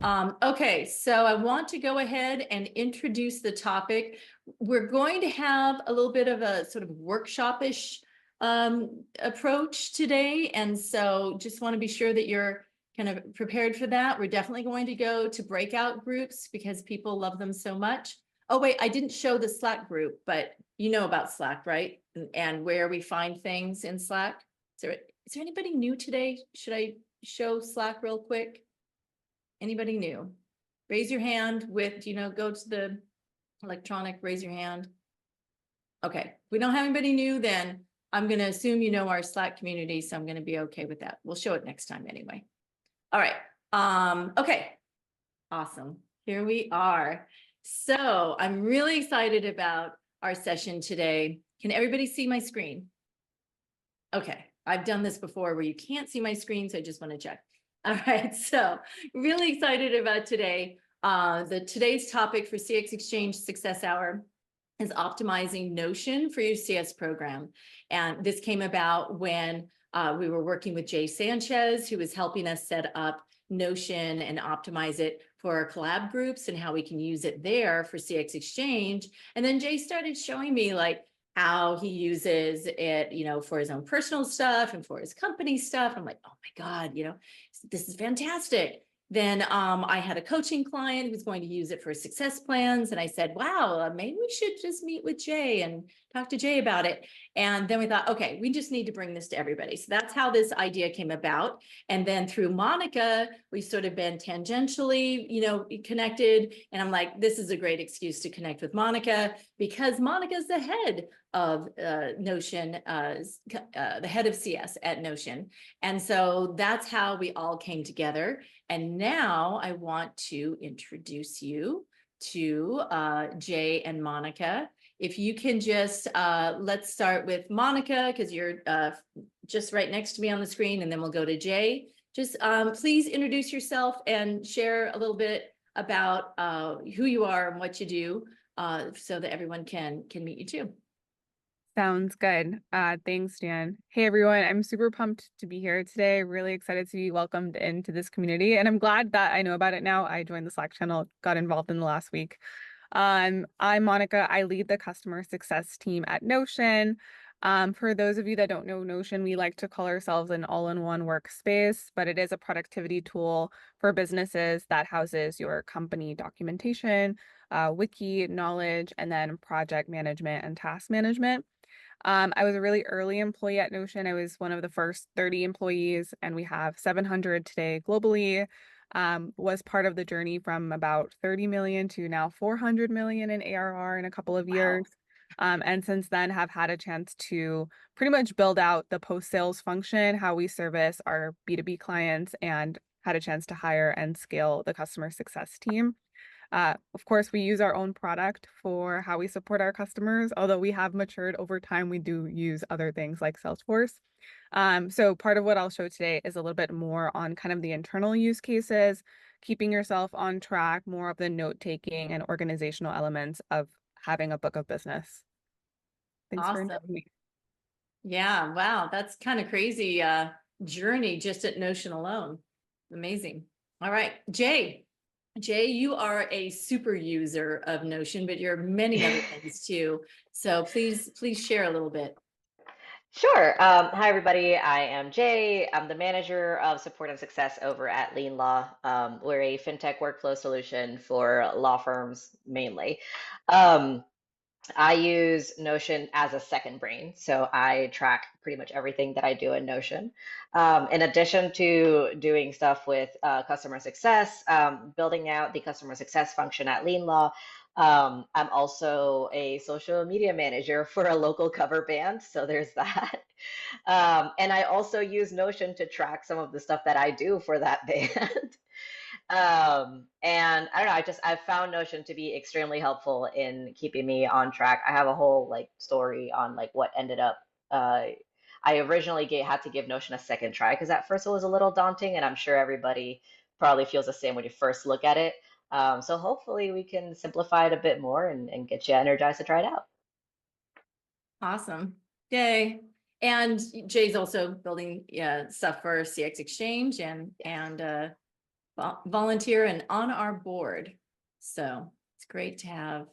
Okay, so I want to go ahead and introduce the topic. We're going to have a little bit of a sort of workshop-ish approach today. And so just want to be sure that you're kind of prepared for that. We're definitely going to go to breakout groups because people love them so much. Oh, wait, I didn't show the Slack group, but you know about Slack, right? And where we find things in Slack. Is there anybody new today? Should I show Slack real quick? Anybody new? Raise your hand with, go to the electronic, raise your hand. Okay, if we don't have anybody new, then I'm going to assume you know our Slack community, so I'm going to be okay with that. We'll show it next time anyway. All right. Okay. Awesome. Here we are. So I'm really excited about our session today. Can everybody see my screen? Okay. I've done this before where you can't see my screen, so I just want to check. All right, so really excited about today. Today's topic for CxXchange Success Hour is optimizing Notion for your CS program. And this came about when we were working with Jay Sanchez, who was helping us set up Notion and optimize it for our collab groups and how we can use it there for CxXchange. And then Jay started showing me like how he uses it, for his own personal stuff and for his company stuff. I'm like, oh my God, this is fantastic. Then I had a coaching client who was going to use it for success plans. And I said, wow, maybe we should just meet with Jay and talk to Jay about it. And then we thought, okay, we just need to bring this to everybody. So that's how this idea came about. And then through Monica, we've sort of been tangentially, connected. And I'm like, this is a great excuse to connect with Monica because Monica's the head of Notion, the head of CS at Notion. And so that's how we all came together. And now I want to introduce you to Jay and Monica. If you can just, let's start with Monica, because you're just right next to me on the screen, and then we'll go to Jay. Just please introduce yourself and share a little bit about who you are and what you do so that everyone can meet you too. Sounds good. Thanks, Dan. Hey, everyone. I'm super pumped to be here today. Really excited to be welcomed into this community. And I'm glad that I know about it now. I joined the Slack channel, got involved in the last week. I'm Monica. I lead the customer success team at Notion. For those of you that don't know Notion, we like to call ourselves an all-in-one workspace, but it is a productivity tool for businesses that houses your company documentation, wiki, knowledge, and then project management and task management. I was a really early employee at Notion. I was one of the first 30 employees, and we have 700 today globally. Was part of the journey from about 30 million to now 400 million in ARR in a couple of years. And since then have had a chance to pretty much build out the post-sales function, how we service our B2B clients, and had a chance to hire and scale the customer success team. Of course, we use our own product for how we support our customers. Although we have matured over time, we do use other things like Salesforce. So part of what I'll show today is a little bit more on kind of the internal use cases, keeping yourself on track, more of the note-taking and organizational elements of having a book of business. Thanks for Awesome. inviting me. Yeah, wow, that's kind of crazy journey just at Notion alone. Amazing. All right, Jay. Jay, you are a super user of Notion, but you're many other things too. So please share a little bit. Sure. Hi, everybody. I am Jay. I'm the manager of support and success over at LeanLaw. We're a fintech workflow solution for law firms mainly. Um, I use Notion as a second brain, so I track pretty much everything that I do in Notion. In addition to doing stuff with customer success, building out the customer success function at LeanLaw, I'm also a social media manager for a local cover band, so there's that. And I also use Notion to track some of the stuff that I do for that band. And I don't know, I've found Notion to be extremely helpful in keeping me on track. I have a whole like story on like what ended up. I originally had to give Notion a second try because at first it was a little daunting, and I'm sure everybody probably feels the same when you first look at it. So hopefully we can simplify it a bit more and get you energized to try it out. Awesome. Yay. And Jay's also building stuff for CxXchange and volunteer and on our board. So it's great to have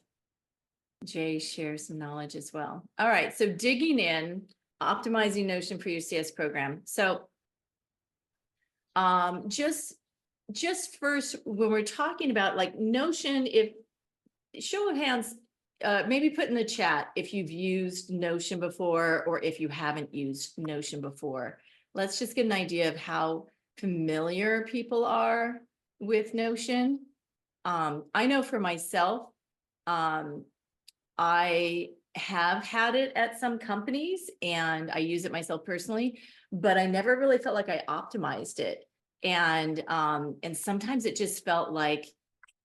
Jay share some knowledge as well. All right, so digging in, optimizing Notion for your CS program. So just first, when we're talking about like Notion, if show of hands, maybe put in the chat if you've used Notion before or if you haven't used Notion before. Let's just get an idea of how familiar people are with Notion. I know for myself, I have had it at some companies and I use it myself personally, but I never really felt like I optimized it. And sometimes it just felt like,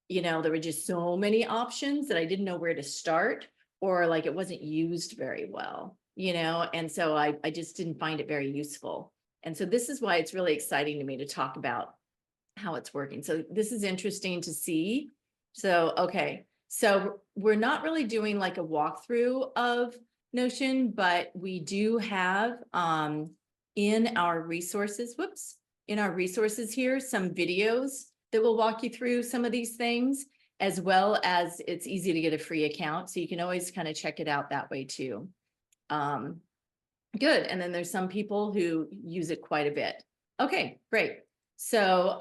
you know, there were just so many options that I didn't know where to start, or like it wasn't used very well, you know, and so I just didn't find it very useful. And so this is why it's really exciting to me to talk about how it's working. So this is interesting to see. So, okay. So we're not really doing like a walkthrough of Notion, but we do have in our resources, in our resources here, some videos that will walk you through some of these things, as well as it's easy to get a free account. So you can always kind of check it out that way too. Good. And then there's some people who use it quite a bit. Okay, great. So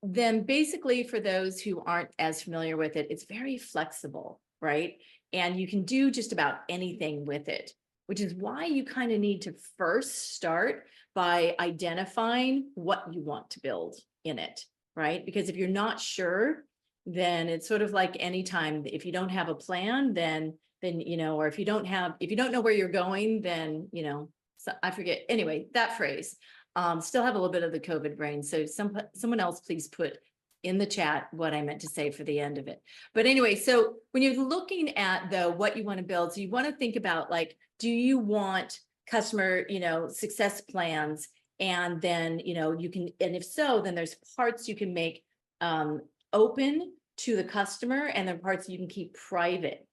then basically for those who aren't as familiar with it, it's very flexible, right? And you can do just about anything with it, which is why you kind of need to first start by identifying what you want to build in it, right? Because if you're not sure, then it's sort of like anytime, if you don't have a plan, then you know, or if you don't know where you're going, then, you know, so I forget, anyway, that phrase. Still have a little bit of the COVID brain. So someone else please put in the chat what I meant to say for the end of it. But anyway, so when you're looking at though what you want to build, so you want to think about like, do you want customer, you know, success plans? And then, you know, you can, and if so, then there's parts you can make open to the customer and then parts you can keep private.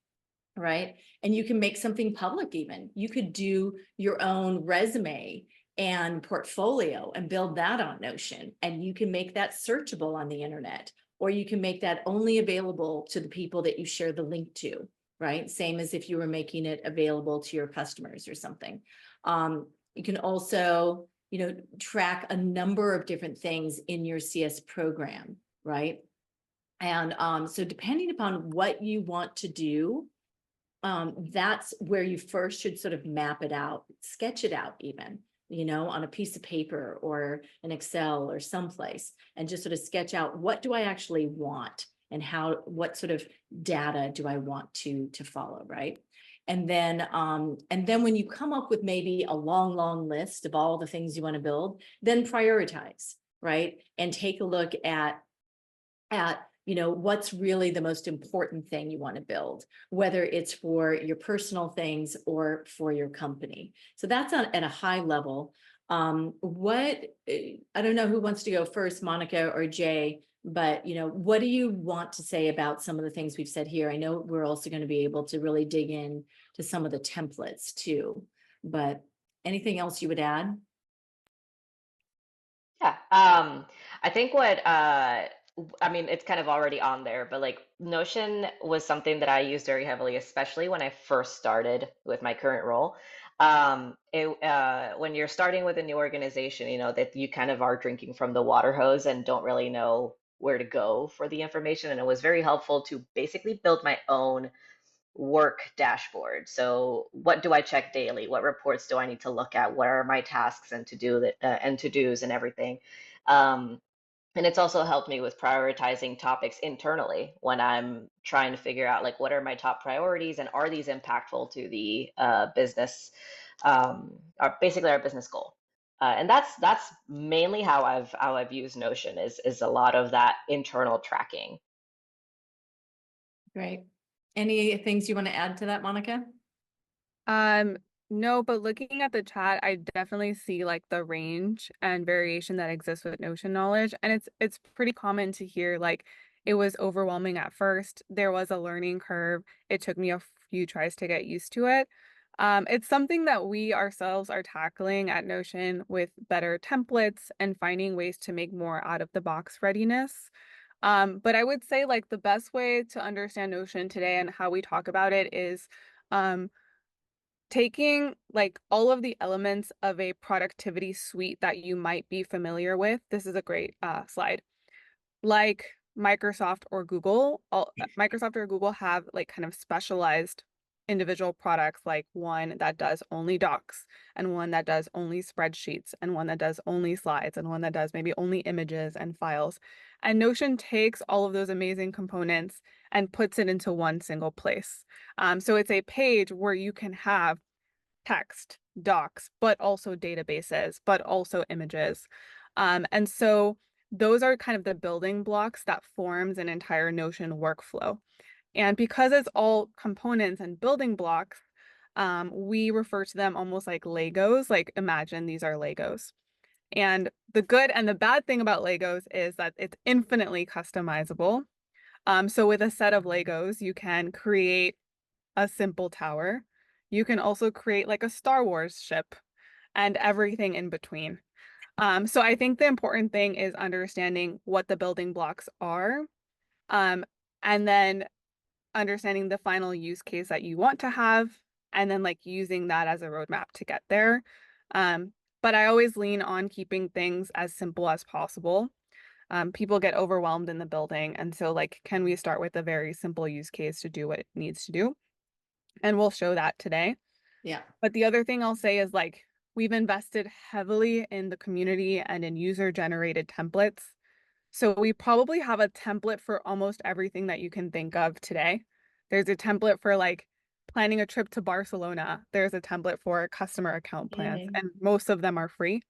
Right. And you can make something public even. You could do your own resume and portfolio and build that on Notion. And you can make that searchable on the internet, or you can make that only available to the people that you share the link to, right? Same as if you were making it available to your customers or something. You can also, you know, track a number of different things in your CS program, right? And so depending upon what you want to do, that's where you first should sort of map it out, sketch it out even, you know, on a piece of paper or an Excel or someplace, and just sort of sketch out what do I actually want and what sort of data do I want to follow, right? And then when you come up with maybe a long list of all the things you want to build, then prioritize, right? And take a look at you know, what's really the most important thing you want to build, whether it's for your personal things or for your company. So that's at a high level. I don't know who wants to go first, Monica or Jay, but, you know, what do you want to say about some of the things we've said here? I know we're also going to be able to really dig in to some of the templates too, but anything else you would add? Yeah, I think I mean, it's kind of already on there, but like Notion was something that I used very heavily, especially when I first started with my current role. When you're starting with a new organization, you know, that you kind of are drinking from the water hose and don't really know where to go for the information. And it was very helpful to basically build my own work dashboard. So what do I check daily? What reports do I need to look at? What are my tasks and to-dos and everything? And it's also helped me with prioritizing topics internally when I'm trying to figure out like what are my top priorities and are these impactful to the business, basically our business goal. And that's mainly how I've used Notion is a lot of that internal tracking. Great. Any things you want to add to that, Monica? No, but looking at the chat, I definitely see like the range and variation that exists with Notion knowledge. And it's pretty common to hear like it was overwhelming at first. There was a learning curve. It took me a few tries to get used to it. It's something that we ourselves are tackling at Notion with better templates and finding ways to make more out of the box readiness. But I would say like the best way to understand Notion today and how we talk about it is um, taking like all of the elements of a productivity suite that you might be familiar with. This is a great slide. Like Microsoft or Google have like kind of specialized individual products, like one that does only docs and one that does only spreadsheets and one that does only slides and one that does maybe only images and files. And Notion takes all of those amazing components and puts it into one single place. So it's a page where you can have text, docs, but also databases, but also images. And so those are kind of the building blocks that forms an entire Notion workflow. And because it's all components and building blocks, we refer to them almost like Legos. Like imagine these are Legos. And the good and the bad thing about Legos is that it's infinitely customizable. So with a set of Legos, you can create a simple tower. You can also create like a Star Wars ship and everything in between. So I think the important thing is understanding what the building blocks are, and then understanding the final use case that you want to have, and then like using that as a roadmap to get there. But I always lean on keeping things as simple as possible. People get overwhelmed in the building, and so like, can we start with a very simple use case to do what it needs to do? And we'll show that today. Yeah. But the other thing I'll say is like, we've invested heavily in the community and in user-generated templates. So we probably have a template for almost everything that you can think of today. There's a template for like planning a trip to Barcelona. There's a template for customer account plans, Yay. and most of them are free.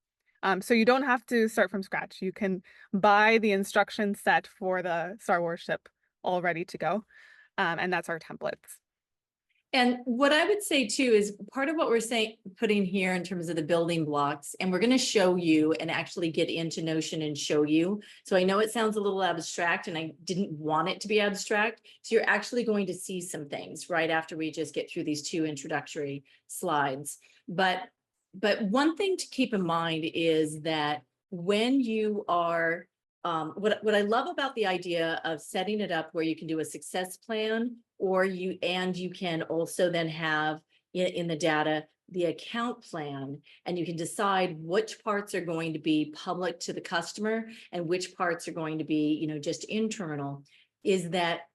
So you don't have to start from scratch. You can buy the instruction set for the Star Wars ship all ready to go. And that's our templates. And what I would say too is part of what we're saying, putting here in terms of the building blocks, and we're going to show you and actually get into Notion and show you. So I know it sounds a little abstract and I didn't want it to be abstract. So you're actually going to see some things right after we just get through these two introductory slides. But one thing to keep in mind is that when you are, what I love about the idea of setting it up where you can do a success plan, or you can also then have in the data the account plan, and you can decide which parts are going to be public to the customer and which parts are going to be, just internal, is that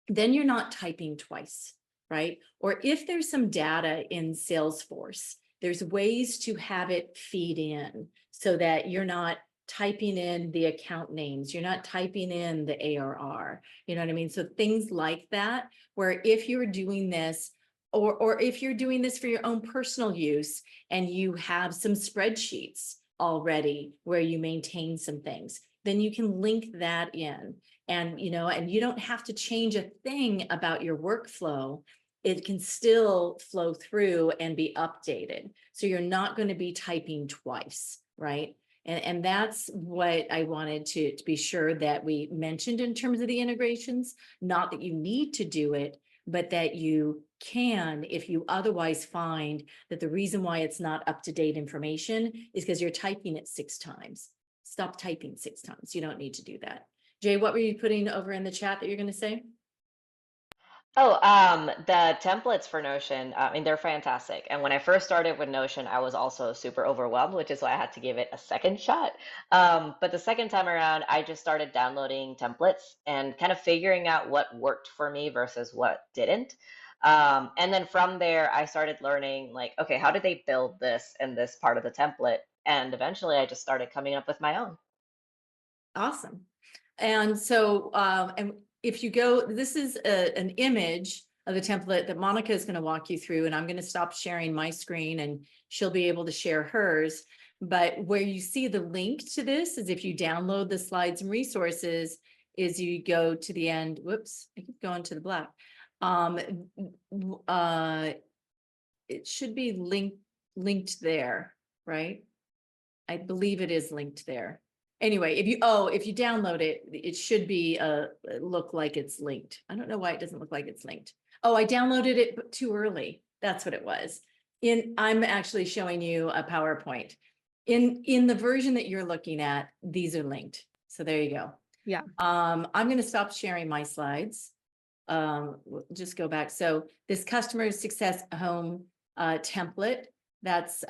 then you're not typing twice, right? Or if there's some data in Salesforce, there's ways to have it feed in so that you're not typing in the account names, you're not typing in the ARR, you know what I mean? So things like that, where if you're doing this, or if you're doing this for your own personal use and you have some spreadsheets already where you maintain some things, then you can link that in. And, and you don't have to change a thing about your workflow. It can still flow through and be updated. So you're not going to be typing twice, right? And that's what I wanted to be sure that we mentioned in terms of the integrations, not that you need to do it, but that you can, if you otherwise find that the reason why it's not up-to-date information is because you're typing it 6 times. Stop typing 6 times. You don't need to do that. Jay, what were you putting over in the chat that you're going to say? Oh, the templates for Notion, I mean, they're fantastic. And when I first started with Notion, I was also super overwhelmed, which is why I had to give it a second shot. But the second time around, I just started downloading templates and kind of figuring out what worked for me versus what didn't. And then from there, I started learning like, okay, how did they build this and this part of the template? And eventually I just started coming up with my own. Awesome. And so, and if you go, this is an image of the template that Monica is going to walk you through, and I'm going to stop sharing my screen and she'll be able to share hers. But where you see the link to this is if you download the slides and resources, is you go to the end. Whoops, I keep going to the black. It should be linked there, right? I believe it is linked there. Anyway, if you download it, it should be look like it's linked. I don't know why it doesn't look like it's linked. Oh, I downloaded it too early. That's what it was. I'm actually showing you a PowerPoint. In the version that you're looking at, these are linked. So there you go. Yeah. I'm going to stop sharing my slides. Just go back. So this customer success home template, that's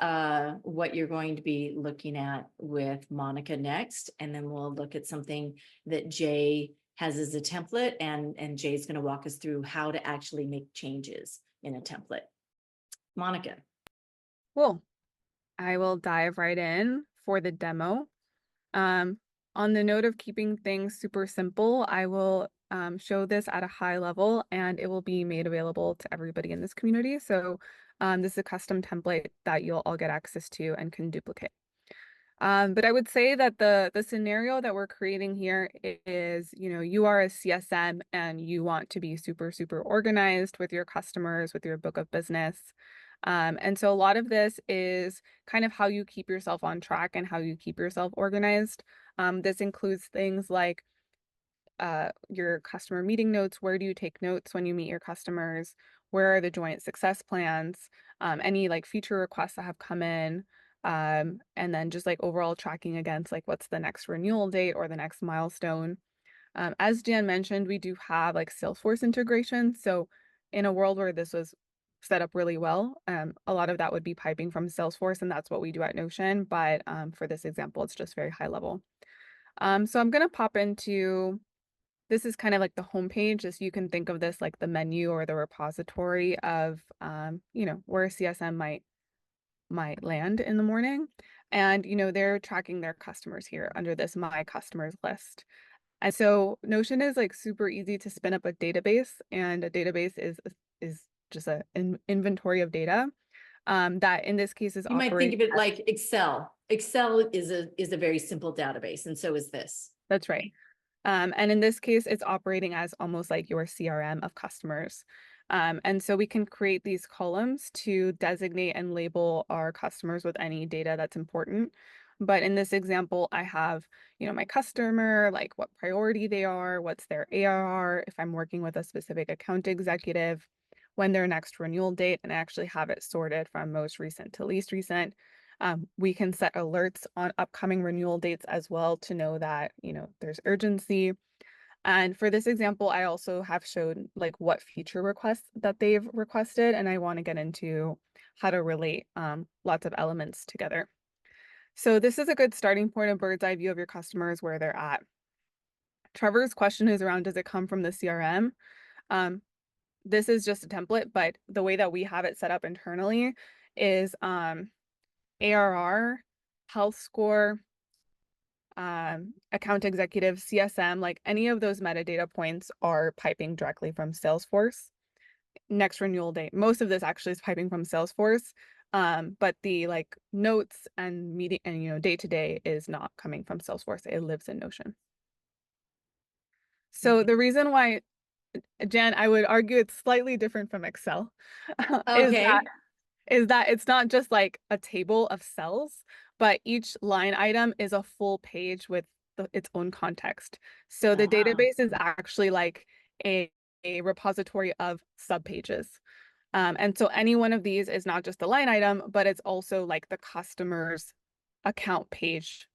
what you're going to be looking at with Monica next. And then we'll look at something that Jay has as a template, and Jay's going to walk us through how to actually make changes in a template. Monica. Cool. I will dive right in for the demo. On the note of keeping things super simple, I will show this at a high level, and it will be made available to everybody in this community. So this is a custom template that you'll all get access to and can duplicate. But I would say that the scenario that we're creating here is, you are a CSM and you want to be super, super organized with your customers, with your book of business. And so a lot of this is kind of how you keep yourself on track and how you keep yourself organized. This includes things like your customer meeting notes. Where do you take notes when you meet your customers? Where are the joint success plans? Any like feature requests that have come in. And then just like overall tracking against like what's the next renewal date or the next milestone. As Jan mentioned, we do have like Salesforce integration. So in a world where this was set up really well, a lot of that would be piping from Salesforce, and that's what we do at Notion. But for this example, it's just very high level. So I'm going to pop into, this is kind of like the homepage, as you can think of this like the menu or the repository of, where a CSM might land in the morning. And, they're tracking their customers here under this My Customers list. And so Notion is like super easy to spin up a database, and a database is just an inventory of data that in this case is You might think of it like Excel. Excel is a very simple database, and so is this. That's right. And in this case, it's operating as almost like your CRM of customers. And so we can create these columns to designate and label our customers with any data that's important. But in this example, I have, my customer, like what priority they are, what's their ARR, if I'm working with a specific account executive, when their next renewal date, and I actually have it sorted from most recent to least recent. We can set alerts on upcoming renewal dates as well to know that, there's urgency. And for this example, I also have shown like what feature requests that they've requested, and I want to get into how to relate lots of elements together. So this is a good starting point, a bird's eye view of your customers, where they're at. Trevor's question is around, does it come from the CRM? This is just a template, but the way that we have it set up internally is ARR, health score, account executive, CSM, like any of those metadata points are piping directly from Salesforce. Next renewal date, most of this actually is piping from Salesforce, but the like notes and meeting and day to day is not coming from Salesforce. It lives in Notion. So the reason why, Jan, I would argue it's slightly different from Excel, Okay. is that it's not just like a table of cells, but each line item is a full page with its own context. So the database is actually like a repository of subpages. And so any one of these is not just the line item, but it's also like the customer's account page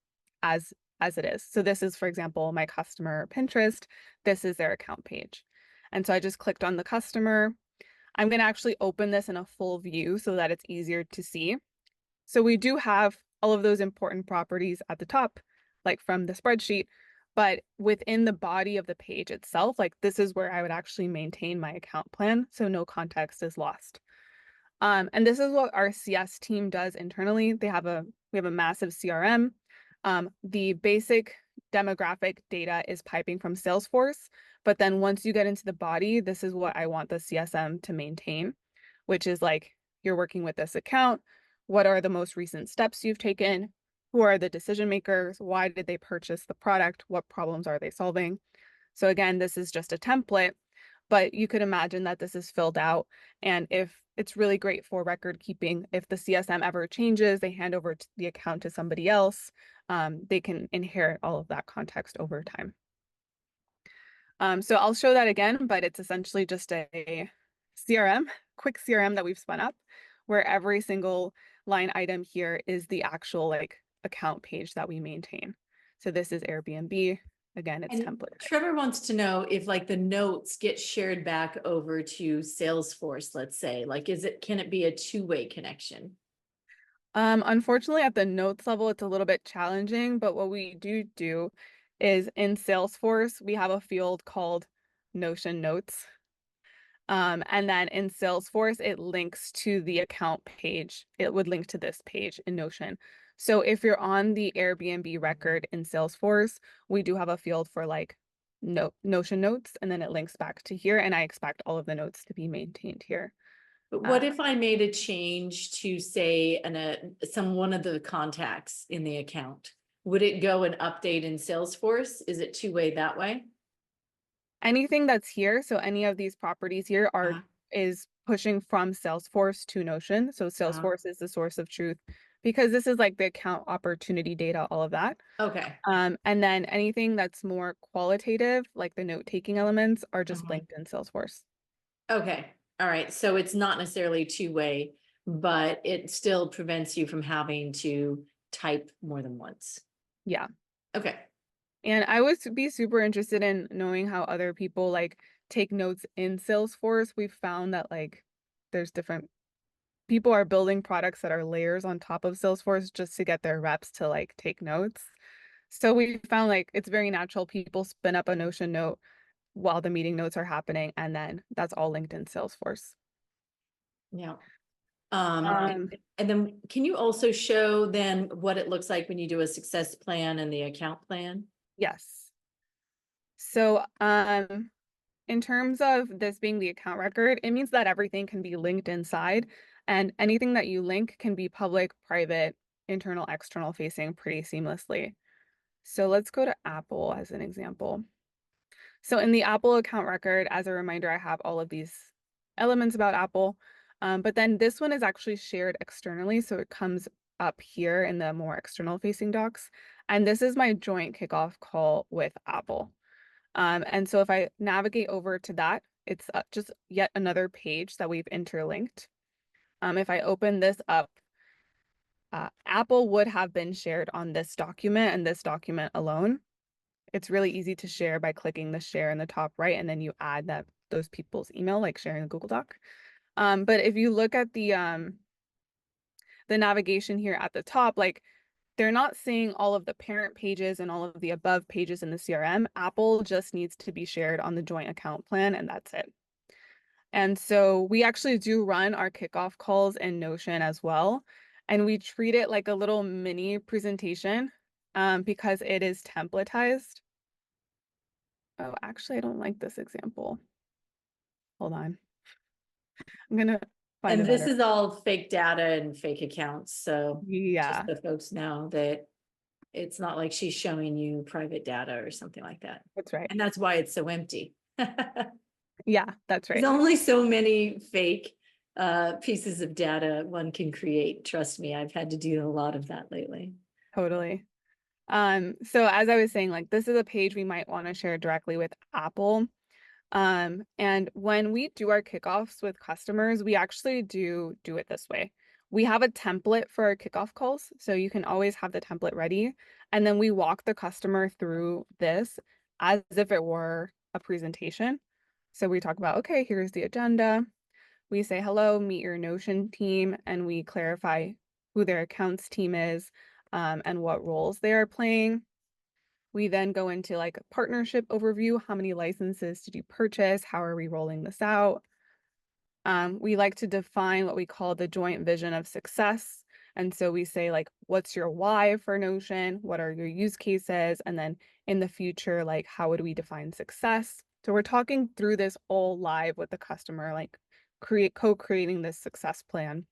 as it is. So this is, for example, my customer Pinterest. This is their account page. And so I just clicked on the customer. I'm going to actually open this in a full view so that it's easier to see. So we do have all of those important properties at the top, like from the spreadsheet, but within the body of the page itself, like this is where I would actually maintain my account plan, so no context is lost. And this is what our CS team does internally. We have a massive CRM. The basic demographic data is piping from Salesforce, but then once you get into the body, this is what I want the CSM to maintain, which is like, you're working with this account. What are the most recent steps you've taken? Who are the decision makers? Why did they purchase the product? What problems are they solving? So again, this is just a template, but you could imagine that this is filled out. And if it's really great for record keeping, if the CSM ever changes, they hand over the account to somebody else, they can inherit all of that context over time. So I'll show that again, but it's essentially just a CRM, quick CRM that we've spun up, where every single line item here is the actual like account page that we maintain. So this is Airbnb. Again, it's And template. Trevor wants to know if like the notes get shared back over to Salesforce, let's say, like, can it be a two-way connection? Unfortunately, at the notes level, it's a little bit challenging, but what we do is in Salesforce, we have a field called Notion Notes. And then in Salesforce, it links to the account page. It would link to this page in Notion. So if you're on the Airbnb record in Salesforce, we do have a field for like Notion notes, and then it links back to here. And I expect all of the notes to be maintained here. But what if I made a change to say one of the contacts in the account? Would it go and update in Salesforce? Is it two-way that way? Anything that's here, so any of these properties here Uh-huh. is pushing from Salesforce to Notion. So Salesforce is the source of truth because this is like the account opportunity data, all of that. Okay. And then anything that's more qualitative, like the note-taking elements, are just linked in Salesforce. Okay. All right. So it's not necessarily two-way, but it still prevents you from having to type more than once. Yeah. Okay. And I would be super interested in knowing how other people like take notes in Salesforce. We've found that like there's different people are building products that are layers on top of Salesforce just to get their reps to like take notes. So we found like it's very natural. People spin up a Notion note while the meeting notes are happening, and then that's all linked in Salesforce. Yeah. Um, And then can you also show then what it looks like when you do a success plan and the account plan? yes. So in terms of this being the account record, it means that everything can be linked inside, and anything that you link can be public, private, internal, external facing pretty seamlessly. So let's go to Apple as an example. So in the Apple account record, as a reminder, I have all of these elements about Apple, but then this one is actually shared externally. So it comes up here in the more external facing docs. And this is my joint kickoff call with Apple. And so if I navigate over to that, it's just yet another page that we've interlinked. If I open this up, Apple would have been shared on this document and this document alone. It's really easy to share by clicking the share in the top right, and then you add those people's email, like sharing a Google Doc. But if you look at the navigation here at the top, like they're not seeing all of the parent pages and all of the above pages in the CRM. Apple just needs to be shared on the joint account plan, and that's it. And so we actually do run our kickoff calls in Notion as well. And we treat it like a little mini presentation because it is templatized. Oh, actually, I don't like this example. Hold on. I'm gonna find And a this better. is all fake data and fake accounts. So just Yeah, so folks know that it's not like she's showing you private data or something like that. that's right. And that's why it's so empty. Yeah, that's There's right. only so many fake pieces of data one can create. Trust me, I've had to do a lot of that lately. Totally. So as I was saying, like this is a page we might want to share directly with Apple. And when we do our kickoffs with customers, we actually do it this way. We have a template for our kickoff calls, so you can always have the template ready. And then we walk the customer through this as if it were a presentation. So we talk about, okay, here's the agenda. We say, hello, meet your Notion team, and we clarify who their accounts team is, and what roles they are playing. We then go into like a partnership overview. How many licenses did you purchase? How are we rolling this out? We like to define what we call the joint vision of success. And so we say like, what's your why for Notion? What are your use cases? And then in the future, like, how would we define success? So we're talking through this all live with the customer, like co-creating this success plan.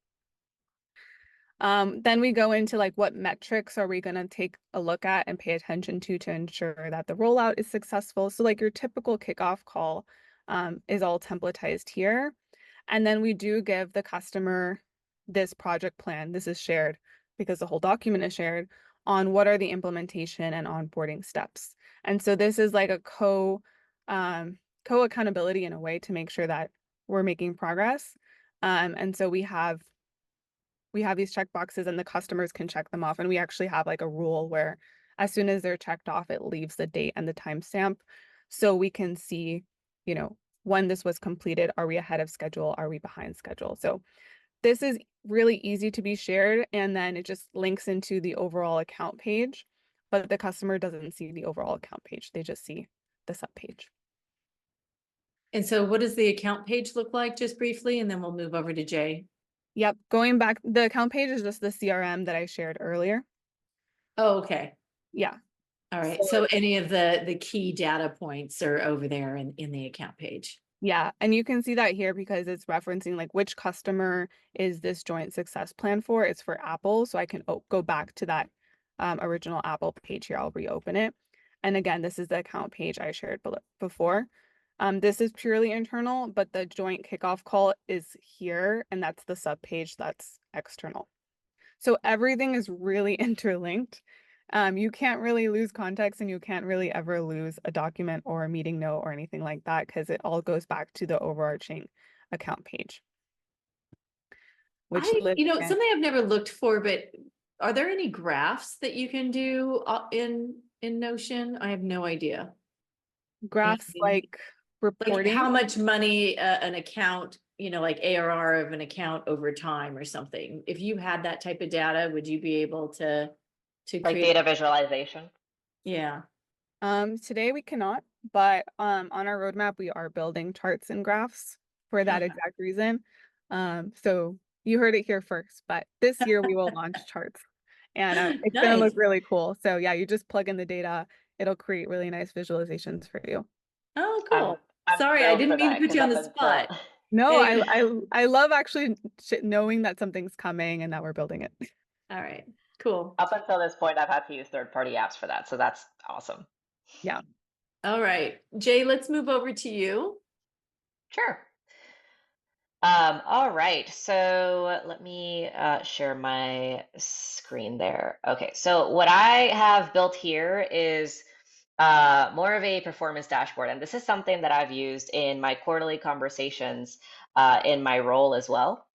Then we go into like what metrics are we going to take a look at and pay attention to ensure that the rollout is successful. So like your typical kickoff call is all templatized here. And then we do give the customer this project plan. This is shared because the whole document is shared on what are the implementation and onboarding steps. And so this is like a co-accountability in a way to make sure that we're making progress. And so we have these checkboxes and the customers can check them off. And we actually have like a rule where as soon as they're checked off, it leaves the date and the timestamp. So we can see, you know, when this was completed. Are we ahead of schedule? Are we behind schedule? So this is really easy to be shared. And then it just links into the overall account page, but the customer doesn't see the overall account page. They just see the sub page. And so what does the account page look like, just briefly, and then we'll move over to Jay. Yep. Going back, the account page is just the CRM that I shared earlier. Oh, okay. Yeah. All right. So any of the key data points are over there in the account page. Yeah. And you can see that here because it's referencing like which customer is this joint success plan for. It's for Apple. So I can go back to that original Apple page here. I'll reopen it. And again, this is the account page I shared before. This is purely internal, but the joint kickoff call is here, and that's the sub page that's external. So everything is really interlinked. You can't really lose context, and you can't really ever lose a document or a meeting note or anything like that because it all goes back to the overarching account page. Which Something I've never looked for, but are there any graphs that you can do in Notion? I have no idea. Graphs like reporting. Like how much money an account, like ARR of an account over time or something. If you had that type of data, would you be able to like create data visualization? Yeah. Today we cannot, but on our roadmap we are building charts and graphs for that exact reason. So you heard it here first, but this year we will launch charts, and it's gonna look really cool. So yeah, you just plug in the data, it'll create really nice visualizations for you. Oh, cool. I'm Sorry, I didn't mean to put you on the spot. No, I love actually knowing that something's coming and that we're building it. All right, cool. Up until this point, I've had to use third-party apps for that, so that's awesome. Yeah. All right, Jay, let's move over to you. Sure. All right, so let me share my screen there. Okay, so what I have built here is more of a performance dashboard, and this is something that I've used in my quarterly conversations in my role as well.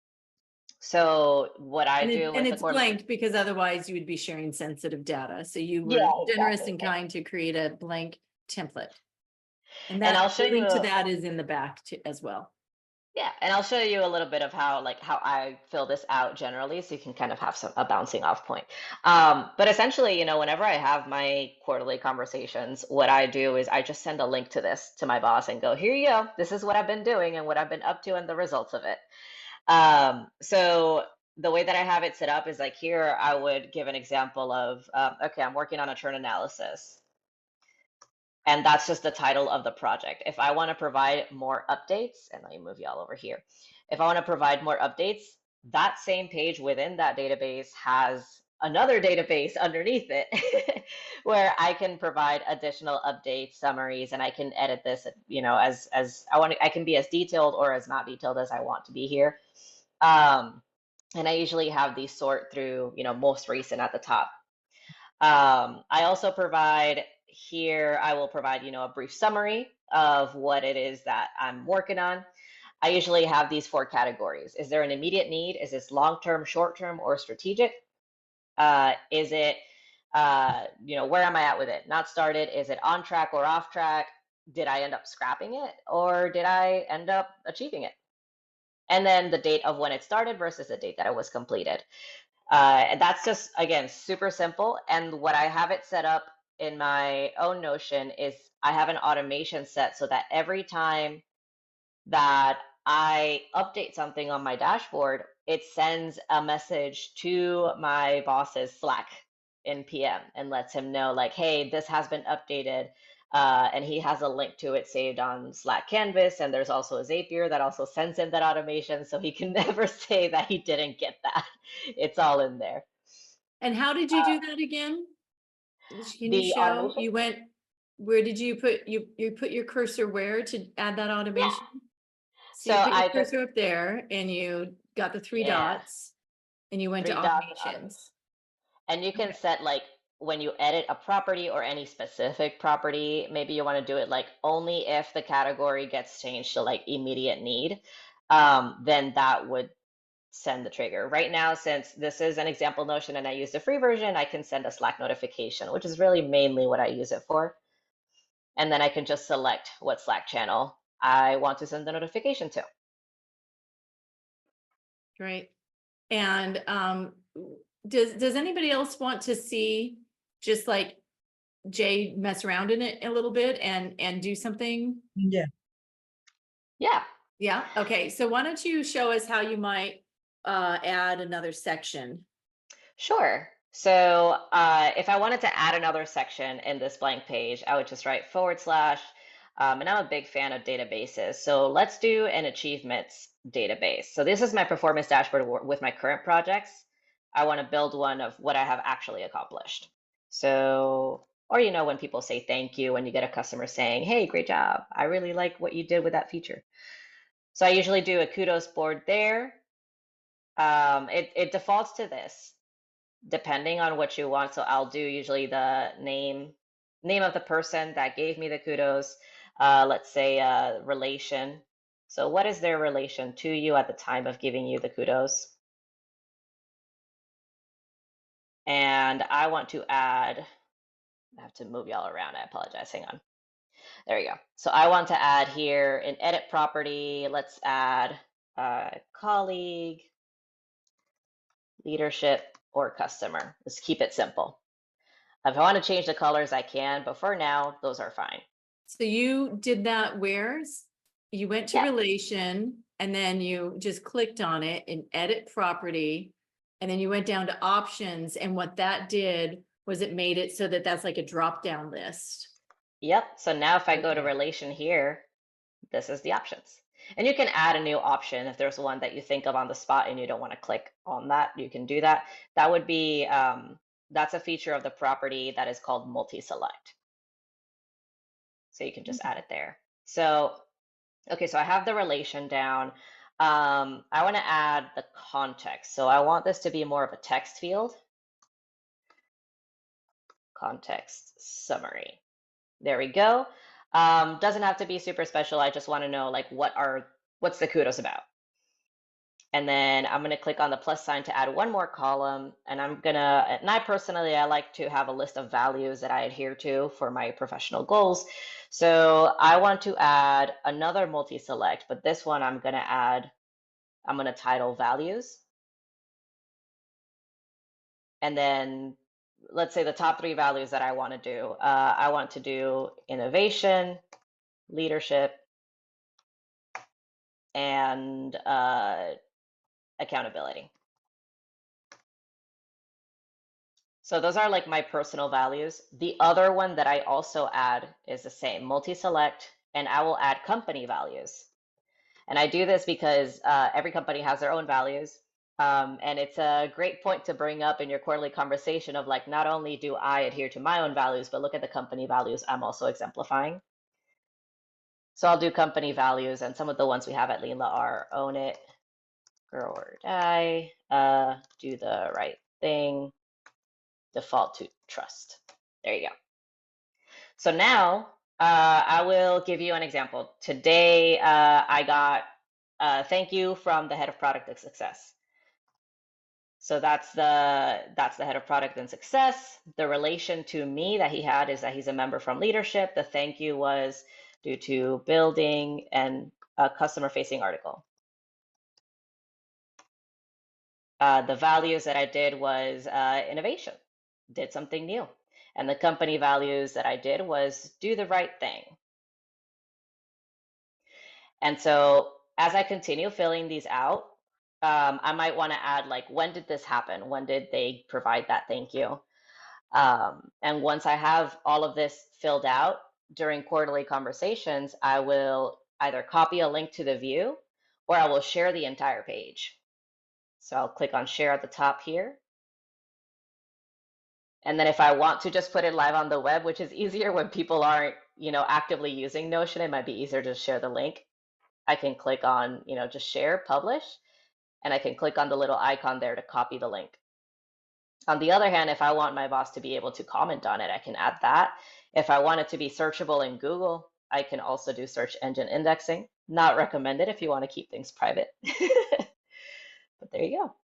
So what I do, and it's blank because otherwise you would be sharing sensitive data. So you were generous and kind to create a blank template, and that I'll show the link you to that is in the back as well. Yeah, and I'll show you a little bit of how I fill this out generally, so you can kind of have a bouncing off point. But essentially, whenever I have my quarterly conversations, what I do is I just send a link to this to my boss and go, here you go. This is what I've been doing and what I've been up to and the results of it. So the way that I have it set up is like here, I would give an example of, okay, I'm working on a churn analysis. And that's just the title of the project. If I want to provide more updates, and let me move y'all over here. If I want to provide more updates, that same page within that database has another database underneath it where I can provide additional updates, summaries, and I can edit this, as I want. I can be as detailed or as not detailed as I want to be here. And I usually have these sort through, most recent at the top. I also provide here, I will provide, a brief summary of what it is that I'm working on. I usually have these 4 categories. Is there an immediate need? Is this long-term, short-term, or strategic? Is it, where am I at with it? Not started. Is it on track or off track? Did I end up scrapping it or did I end up achieving it? And then the date of when it started versus the date that it was completed. And that's just, again, super simple. And what I have it set up in my own Notion is I have an automation set so that every time that I update something on my dashboard, it sends a message to my boss's Slack in PM and lets him know like, hey, this has been updated. And he has a link to it saved on Slack Canvas. And there's also a Zapier that also sends him that automation. So he can never say that he didn't get that. It's all in there. And how did you do that again? Can you show? Automation? You went, where did you put, you put your cursor where to add that automation? Yeah. So you put your cursor up there and you got the 3 dots and you went to automations. And you can set like when you edit a property or any specific property, maybe you want to do it like only if the category gets changed to like immediate need, then that would send the trigger. Right now, since this is an example Notion and I use the free version, I can send a Slack notification, which is really mainly what I use it for. And then I can just select what Slack channel I want to send the notification to. Great. And does anybody else want to see just like Jay mess around in it a little bit and do something? Yeah. Yeah. Yeah. Okay. So why don't you show us how you might add another section? Sure. So if I wanted to add another section in this blank page, I would just write /, and I'm a big fan of databases. So let's do an achievements database. So this is my performance dashboard with my current projects. I want to build one of what I have actually accomplished. So, or you know, when people say thank you, when you get a customer saying, hey, great job, I really like what you did with that feature. So I usually do a kudos board there. It defaults to this, depending on what you want. So I'll do usually the name of the person that gave me the kudos. Let's say relation. So what is their relation to you at the time of giving you the kudos? And I want to add, I have to move y'all around. I apologize. Hang on. There you go. So I want to add here an edit property. Let's add colleague, leadership, or customer. Let's keep it simple. If I want to change the colors, I can, but for now, those are fine. So you did that where's? You went to Yeah. relation and then you just clicked on it and edit property. And then you went down to options. And what that did was it made it so that that's like a drop down list. Yep. So now if I go to Okay. relation here, this is the options. And you can add a new option if there's one that you think of on the spot and you don't want to click on that, you can do that. That would be, that's a feature of the property that is called multi-select. So you can just add it there. So, okay, so I have the relation down. I want to add the context. So I want this to be more of a text field. Context summary. There we go. Doesn't have to be super special. I just want to know like what's the kudos about. And then I'm going to click on the plus sign to add one more column. And I personally, I like to have a list of values that I adhere to for my professional goals. So I want to add another multi-select, but this one I'm going to title values. And then let's say the top 3 values that I want to do. I want to do innovation, leadership, and accountability. So those are like my personal values. The other one that I also add is the same, multi-select, and I will add company values. And I do this because every company has their own values. And it's a great point to bring up in your quarterly conversation of like, not only do I adhere to my own values, but look at the company values I'm also exemplifying. So I'll do company values, and some of the ones we have at LeanLaw are own it, grow or die, do the right thing, default to trust. There you go. So now I will give you an example. Today I got a thank you from the head of product and success. So that's the head of product and success. The relation to me that he had is that he's a member from leadership. The thank you was due to building and a customer facing article. The values that I did was innovation, did something new. And the company values that I did was do the right thing. And so as I continue filling these out, I might want to add like, when did this happen? When did they provide that thank you? And once I have all of this filled out during quarterly conversations, I will either copy a link to the view or I will share the entire page. So I'll click on share at the top here. And then if I want to just put it live on the web, which is easier when people aren't, actively using Notion, it might be easier to share the link. I can click on, just share, publish, and I can click on the little icon there to copy the link. On the other hand, if I want my boss to be able to comment on it, I can add that. If I want it to be searchable in Google, I can also do search engine indexing. Not recommended if you want to keep things private. But there you go.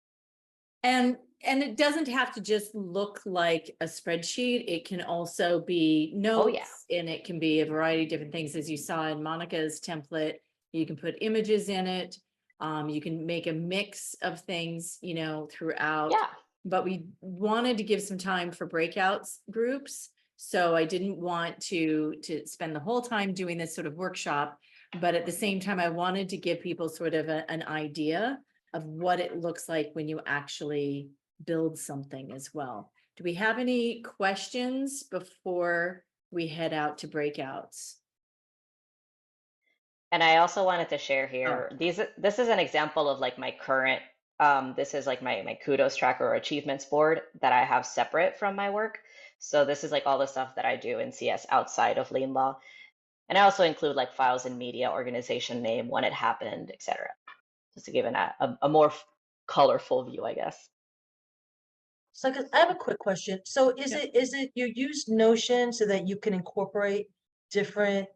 And it doesn't have to just look like a spreadsheet. It can also be Oh yeah. notes, and it can be a variety of different things. As you saw in Monica's template, you can put images in it. You can make a mix of things, you know, throughout. Yeah. But we wanted to give some time for breakouts groups. So I didn't want to spend the whole time doing this sort of workshop, but at the same time, I wanted to give people sort of an idea of what it looks like when you actually build something as well. Do we have any questions before we head out to breakouts? And I also wanted to share Oh, here, this is an example of like my current, this is like my kudos tracker or achievements board that I have separate from my work. So this is like all the stuff that I do in CS outside of LeanLaw. And I also include like files and media, organization name, when it happened, etc. Just to give a more colorful view, I guess. So I have a quick question. So is Yeah. it you use Notion so that you can incorporate different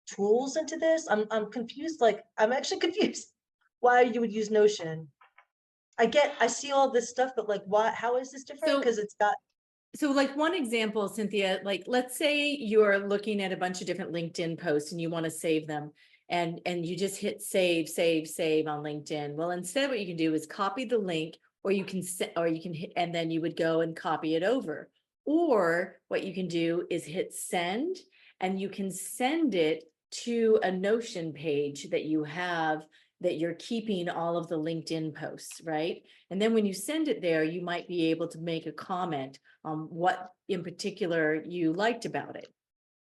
tools into this? I'm confused. Like I'm actually confused why you would use Notion. I see all this stuff, but like why, how is this different? So- Because it's got, So like one example, Cynthia, like let's say you're looking at a bunch of different LinkedIn posts and you want to save them, and you just hit save on LinkedIn. Well, instead what you can do is copy the link, or you can hit, and then you would go and copy it over. Or what you can do is hit send, and you can send it to a Notion page that you have, that you're keeping all of the LinkedIn posts, right? And then when you send it there, you might be able to make a comment on what in particular you liked about it.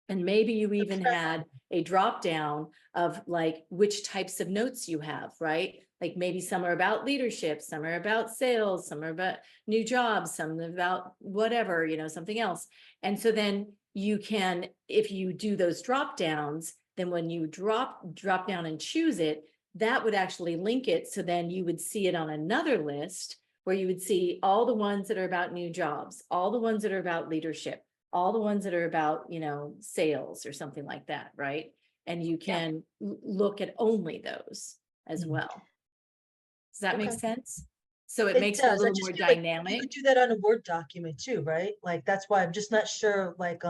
And maybe you even had a drop down of like which types of notes you have, right? Like maybe some are about leadership, some are about sales, some are about new jobs, some are about whatever, you know, something else. And so then you can, if you do those drop downs, then when you drop down and choose it, that would actually link it. So then you would see it on another list where you would see all the ones that are about new jobs, all the ones that are about leadership, all the ones that are about, you know, sales or something like that, right? And you can look at only those as Mhm. well. Does that make Okay. sense? So it it makes it a does. I little just more feel like you dynamic. could do that on a Word document too, right? Like that's why I'm just not sure, like,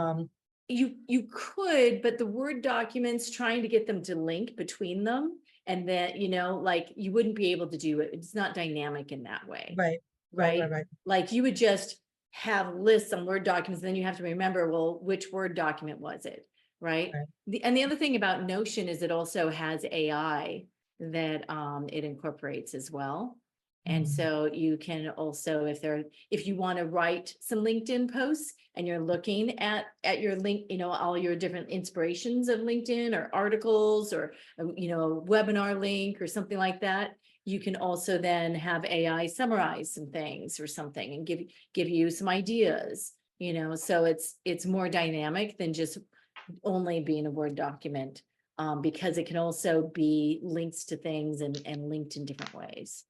You could, but the Word documents, trying to get them to link between them, and that, you know, like you wouldn't be able to do it. It's not dynamic in that way. right. Right? Like you would just have lists on Word documents, then you have to remember, well, which Word document was it, right? Right. And the other thing about Notion is it also has AI that it incorporates as well. And Mhm. so you can also, if you want to write some LinkedIn posts and you're looking at your link, you know, all your different inspirations of LinkedIn or articles or, you know, a webinar link or something like that, you can also then have AI summarize some things or something and give you some ideas, you know, so it's more dynamic than just only being a Word document, because it can also be links to things and linked in different ways.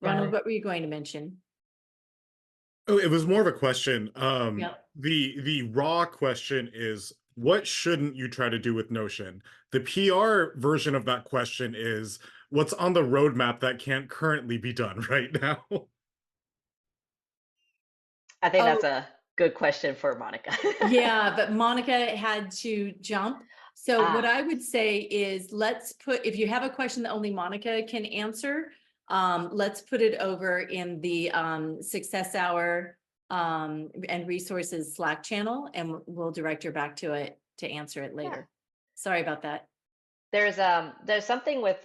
Got Ronald, it. what were you going to mention? Oh, it was more of a question. Yeah. The raw question is, what shouldn't you try to do with Notion? The PR version of that question is, what's on the roadmap that can't currently be done right now? I think Oh, that's a good question for Monica. Yeah, but Monica had to jump. So what Ah, I would say is if you have a question that only Monica can answer, let's put it over in the Success Hour and resources Slack channel, and we'll direct her back to it to answer it yeah. later. Sorry about that. There's something with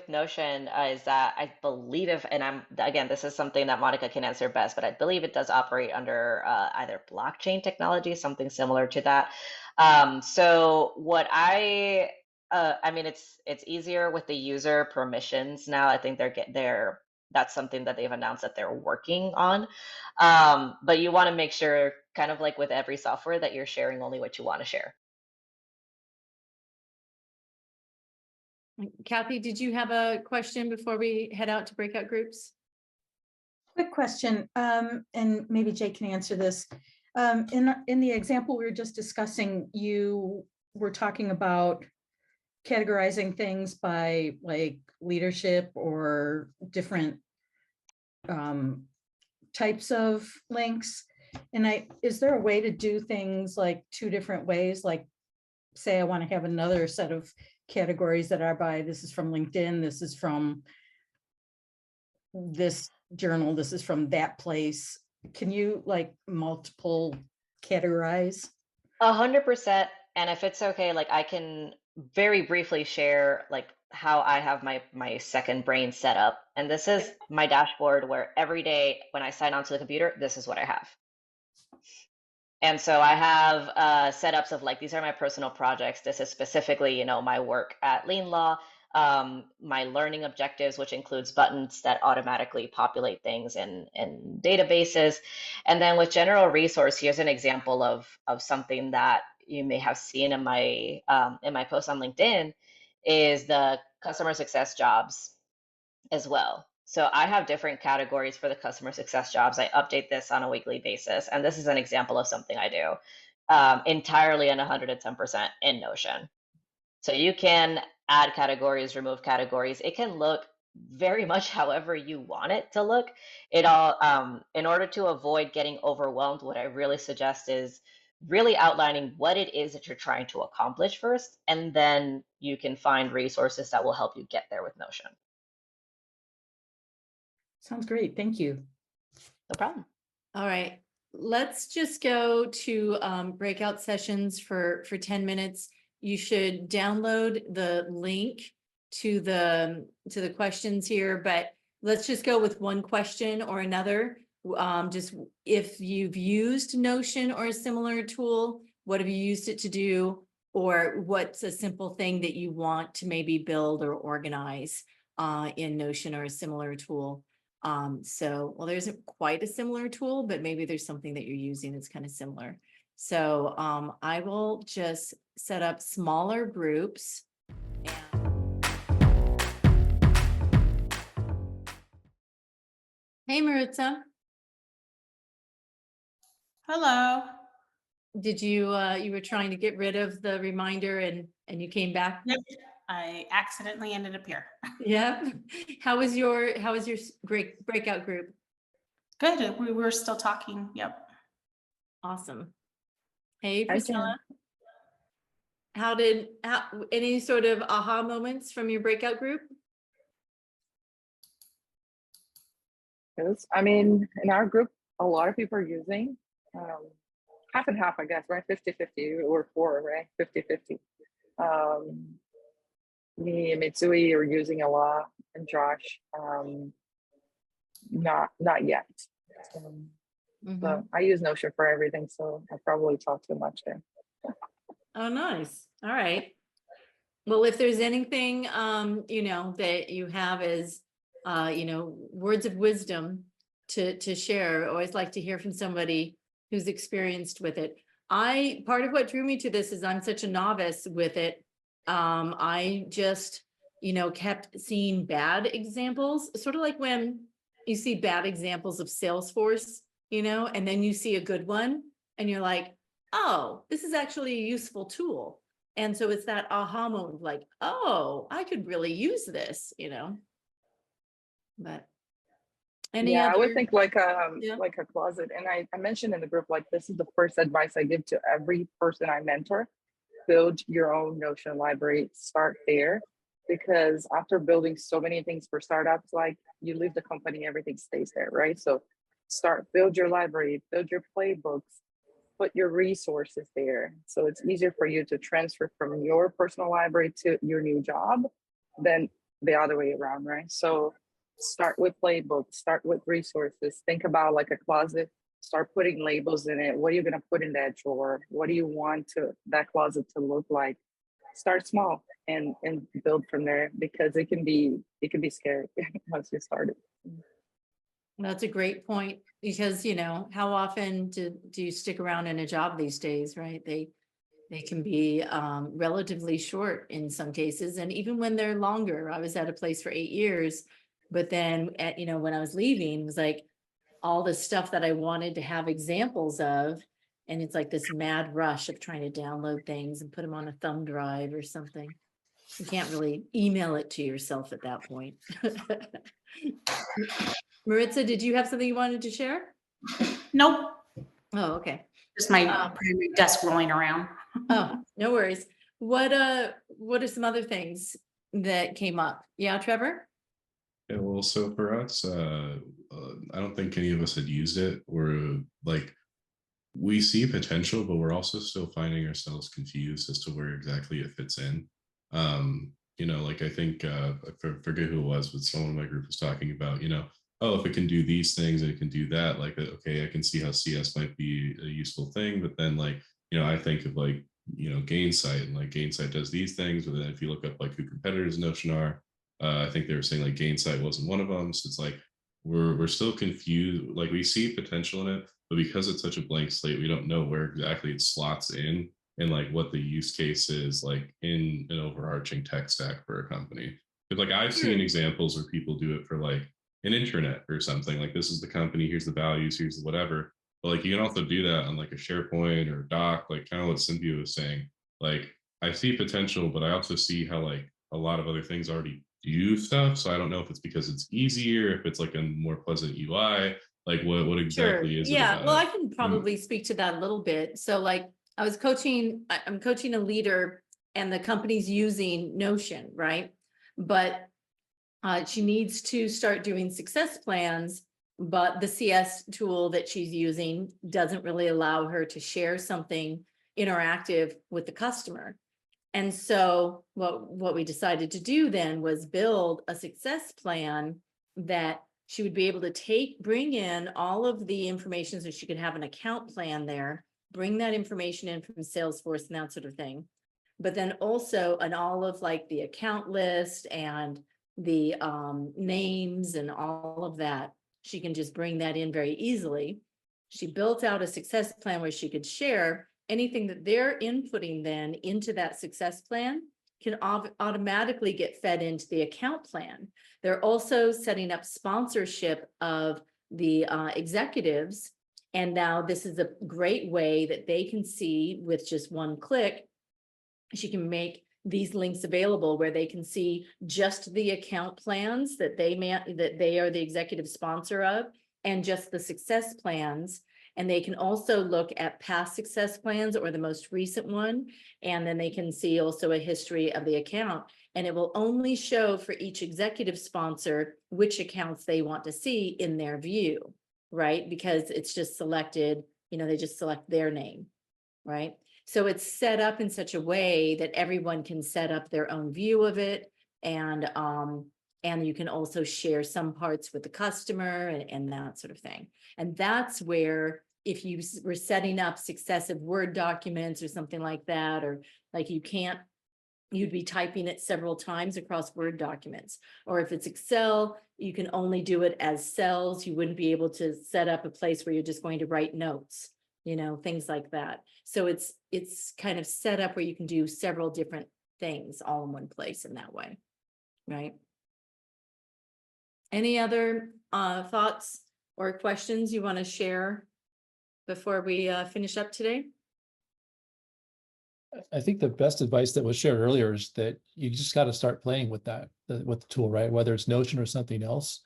Notion is that I believe and I'm again, this is something that Monica can answer best, but I believe it does operate under either blockchain technology, something similar to that. So what I mean, it's easier with the user permissions now. I think that's something that they've announced that they're working on. But you want to make sure, kind of like with every software, that you're sharing only what you want to share. Kathy, did you have a question before we head out to breakout groups? Quick question, and maybe Jay can answer this. In the example we were just discussing, you were talking about categorizing things by like leadership or different types of links. And is there a way to do things like two different ways? Like, say I want to have another set of categories that are by, this is from LinkedIn, this is from this journal, this is from that place. Can you like multiple categorize? 100%. And if it's okay, like I can very briefly share like how I have my second brain set up. And this is my dashboard where every day when I sign onto the computer, this is what I have. And so I have setups of like, these are my personal projects. This is specifically, you know, my work at LeanLaw, my learning objectives, which includes buttons that automatically populate things in databases. And then with general resource, here's an example of something that you may have seen in my post on LinkedIn is the customer success jobs as well. So I have different categories for the customer success jobs. I update this on a weekly basis. And this is an example of something I do entirely and 110% in Notion. So you can add categories, remove categories. It can look very much however you want it to look. It all, in order to avoid getting overwhelmed, what I really suggest is really outlining what it is that you're trying to accomplish first, and then you can find resources that will help you get there with Notion. Sounds great. Thank you. No problem. All right, let's just go to breakout sessions for 10 minutes. You should download the link to the questions here, but let's just go with one question or another. Just if you've used Notion or a similar tool, what have you used it to do? Or what's a simple thing that you want to maybe build or organize in Notion or a similar tool? Well, there isn't quite a similar tool, but maybe there's something that you're using that's kind of similar. So I will just set up smaller groups. Hey, Maritza. Hello. Did you you were trying to get rid of the reminder and you came back? Yep. I accidentally ended up here. Yeah. How was your great breakout group? Good. We were still talking. Yep. Awesome. Hey, Hi, Priscilla. How any sort of aha moments from your breakout group? I mean, in our group, a lot of people are using half and half, I guess, right? 50-50 or 4, right? 50-50. Me and Mitsui are using a lot, and Josh, not yet. So I use Notion for everything, so I probably talk too much there. Oh, nice. All right. Well, if there's anything, you know, that you have as, you know, words of wisdom to share, I always like to hear from somebody who's experienced with it. Part of what drew me to this is I'm such a novice with it. I just, you know, kept seeing bad examples, sort of like when you see bad examples of Salesforce, you know, and then you see a good one and you're like, oh, this is actually a useful tool. And so it's that aha moment, like, oh, I could really use this, you know. But I would think like a closet. And I mentioned in the group, like, this is the first advice I give to every person I mentor. Build your own Notion library, start there, because after building so many things for startups, like you leave the company, everything stays there, right? So build your library, build your playbooks, put your resources there. So it's easier for you to transfer from your personal library to your new job than the other way around, right? So start with playbooks, start with resources, think about like a closet, start putting labels in it. What are you going to put in that drawer? What do you want that closet to look like? Start small and build from there, because it can be scary once you start it. That's a great point, because, you know, how often do you stick around in a job these days, right? They can be relatively short in some cases. And even when they're longer, I was at a place for 8 years, but then you know, when I was leaving, it was like, all the stuff that I wanted to have examples of. And it's like this mad rush of trying to download things and put them on a thumb drive or something. You can't really email it to yourself at that point. Maritza, did you have something you wanted to share? Nope, Oh, okay. just my primary desk rolling around. Oh, no worries. What are some other things that came up? Yeah, Trevor? Yeah, well, so for us, I don't think any of us had used it. Or like, we see potential, but we're also still finding ourselves confused as to where exactly it fits in. Like I think I forget who it was, but someone in my group was talking about, oh, if it can do these things and it can do that, like, okay, I can see how CS might be a useful thing. But then like, I think of like, Gainsight, and like Gainsight does these things. But then if you look up like who competitors Notion are, I think they were saying like Gainsight wasn't one of them. So it's like, we're still confused. Like we see potential in it, but because it's such a blank slate, we don't know where exactly it slots in and like what the use case is like in an overarching tech stack for a company. But like I've seen examples where people do it for like an intranet or something. Like this is the company, here's the values, here's the whatever. But like you can also do that on like a SharePoint or a doc, like kind of what Cynthia was saying. Like I see potential, but I also see how like a lot of other things already do stuff. So I don't know if it's because it's easier, if it's like a more pleasant UI, like what exactly is it about Well, it? I can probably speak to that a little bit. So like I'm coaching a leader and the company's using Notion, right? But she needs to start doing success plans, but the CS tool that she's using doesn't really allow her to share something interactive with the customer. And so what we decided to do then was build a success plan that she would be able to bring in all of the information so she could have an account plan there, bring that information in from Salesforce and that sort of thing. But then also on all of like the account list and the names and all of that, she can just bring that in very easily. She built out a success plan where she could share anything that they're inputting then into that success plan can automatically get fed into the account plan. They're also setting up sponsorship of the executives. And now this is a great way that they can see with just one click. She can make these links available where they can see just the account plans that they are the executive sponsor of, and just the success plans. And they can also look at past success plans or the most recent one. And then they can see also a history of the account. And it will only show for each executive sponsor which accounts they want to see in their view, right? Because it's just selected, they just select their name, right? So it's set up in such a way that everyone can set up their own view of it. And you can also share some parts with the customer and that sort of thing. And that's where, if you were setting up successive Word documents or something like that, or like you'd be typing it several times across Word documents. Or if it's Excel, you can only do it as cells. You wouldn't be able to set up a place where you're just going to write notes, things like that. So it's kind of set up where you can do several different things all in one place in that way, right? Any other thoughts or questions you want to share before we finish up today? I think the best advice that was shared earlier is that you just got to start playing with with the tool, right? Whether it's Notion or something else,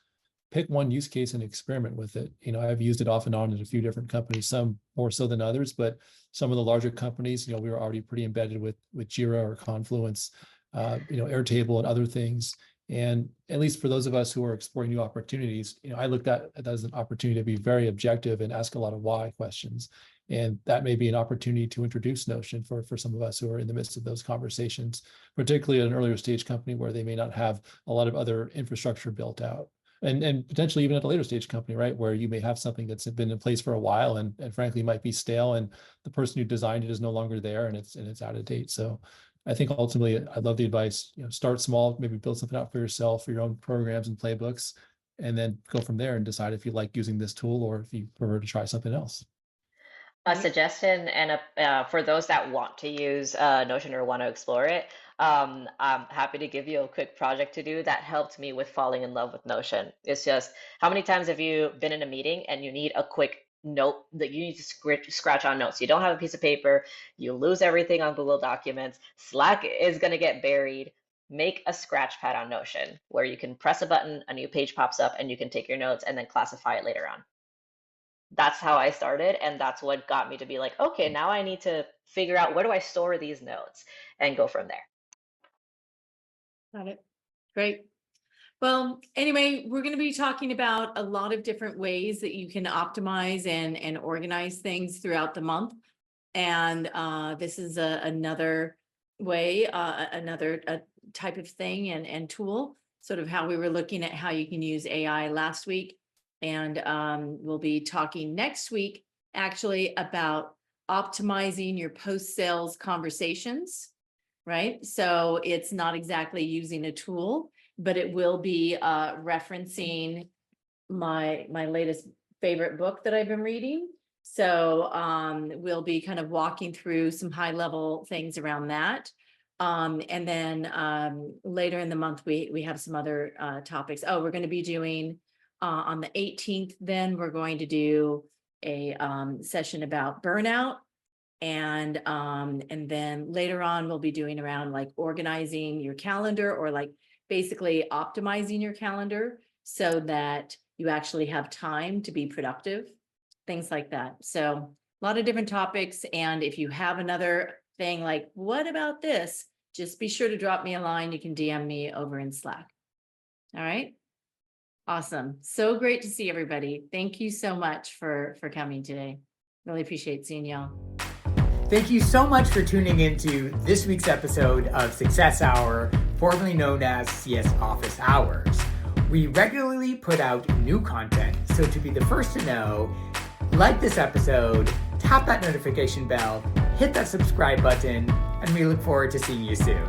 pick one use case and experiment with it. I've used it off and on in a few different companies, some more so than others, but some of the larger companies, we were already pretty embedded with Jira or Confluence, Airtable and other things. And at least for those of us who are exploring new opportunities, I looked at it as an opportunity to be very objective and ask a lot of why questions. And that may be an opportunity to introduce Notion for some of us who are in the midst of those conversations, particularly at an earlier stage company where they may not have a lot of other infrastructure built out. And potentially even at a later stage company, right, where you may have something that's been in place for a while and frankly might be stale, and the person who designed it is no longer there and it's out of date. So I think ultimately I love the advice, start small, maybe build something out for yourself, for your own programs and playbooks, and then go from there and decide if you like using this tool or if you prefer to try something else. A suggestion, and for those that want to use Notion or want to explore it, I'm happy to give you a quick project to do that helped me with falling in love with Notion. It's just, how many times have you been in a meeting and you need a quick note that you need to scratch on notes? You don't have a piece of paper, you lose everything on Google Documents, Slack is going to get buried. Make a scratch pad on Notion where you can press a button, a new page pops up, and you can take your notes and then classify it later on. That's how I started, and that's what got me to be like, okay, now I need to figure out where do I store these notes and go from there. Got it. Great. Well, anyway, we're going to be talking about a lot of different ways that you can optimize and organize things throughout the month. And this is another way, another type of thing and tool, sort of how we were looking at how you can use AI last week. And we'll be talking next week actually about optimizing your post-sales conversations, right? So it's not exactly using a tool, but it will be referencing my latest favorite book that I've been reading. So we'll be kind of walking through some high level things around that. And then later in the month, we have some other topics. Oh, we're going to be doing on the 18th, then we're going to do a session about burnout. And then later on, we'll be doing around like organizing your calendar, or like basically optimizing your calendar so that you actually have time to be productive, things like that. So a lot of different topics. And if you have another thing like, what about this? Just be sure to drop me a line. You can DM me over in Slack. All right. Awesome. So great to see everybody. Thank you so much for coming today. Really appreciate seeing y'all. Thank you so much for tuning into this week's episode of Success Hour, formerly known as CS Office Hours. We regularly put out new content, so to be the first to know, like this episode, tap that notification bell, hit that subscribe button, and we look forward to seeing you soon.